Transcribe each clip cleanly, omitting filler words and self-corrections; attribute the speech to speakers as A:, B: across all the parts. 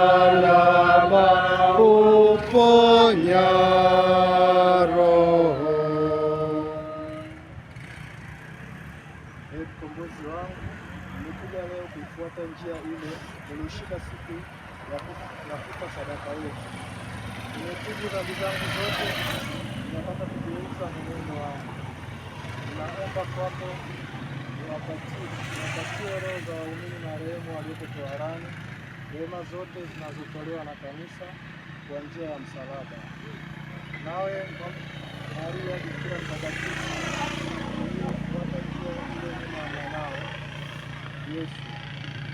A: msalaba huponya roho.
B: Ee mkombozi wangu, nimekuja leo kuifuata njia ile nilishika siku ya kufa sadaka yetu. Nimetubu dhambi zangu zote, ninataka kugeuza mwenendo wangu. Ninaomba kwako niwapatie roho za waumini marehemu walioko toharani rehema zote zinazotolewa na kanisa kwa njia ya msalaba. Nawe Maria Bikira mtakatifu uliyefuata njia ile nyuma ya mwanao Yesu,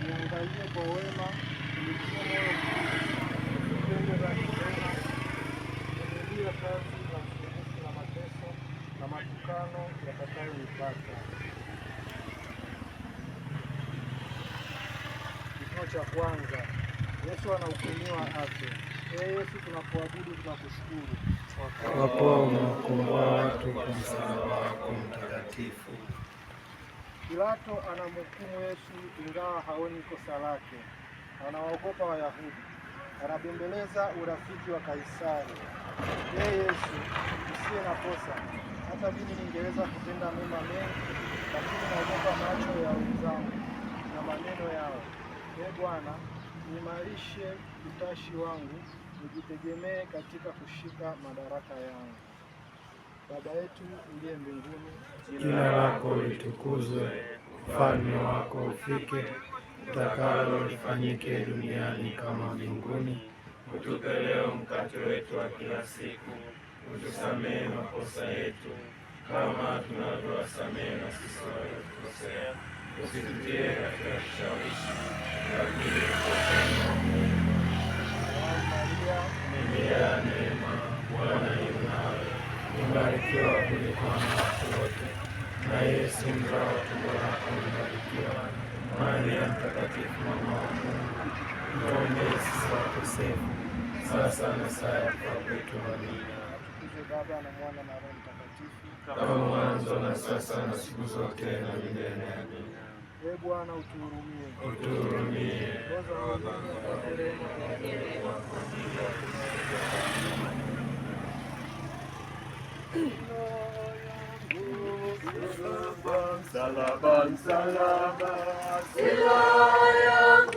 B: niangalie kwa wema, unitie moyo upende dhambi tena, vumilia kazi na usumbufu na mateso na matukano yatakayonipata. Kituo cha kwanza. Yesu anahukumiwa afe. Ee Yesu, tunakuabudu, tunakushukuru
A: kwa kuwa umewakomboa watu kwa msalaba wako mtakatifu.
B: Pilato anamhukumu Yesu ingawa haoni kosa lake. Anawaogopa Wayahudi, anabembeleza urafiki wa Kaisari. Ee Yesu, usiye na kosa, hata mimi ningeweza kutenda mema mengi, lakini naogopa macho ya wenzangu na maneno yao. Ee Bwana, niimarishe utashi wangu, nijitegemee katika kushika madaraka yangu. Baba yetu uliye mbinguni,
A: jina lako litukuzwe, ufalme wako ufike, utakalo lifanyike duniani kama mbinguni.
C: Utupe leo mkate wetu wa kila siku, utusamehe makosa yetu kama tunavyowasamehe na sisi waliotukosea, usitutie katika kishawishi, lakini
A: umejaa neema, Bwana yu nawe, umebarikiwa kuliko wanawake wote, na Yesu mzao wa tumbo lako umebarikiwa. Maria Mtakatifu, mama wa Mungu, tuombee sisi wakosefu, sasa na saa ya kufa kwetu. Amina.
B: Baba na Mwana na Roho Mtakatifu,
A: kama mwanzo na sasa na siku zote na milele. Amina.
B: Ee Bwana, utuhurumie.
A: Utuhurumie.
C: Msalaba, msalaba, silaha yangu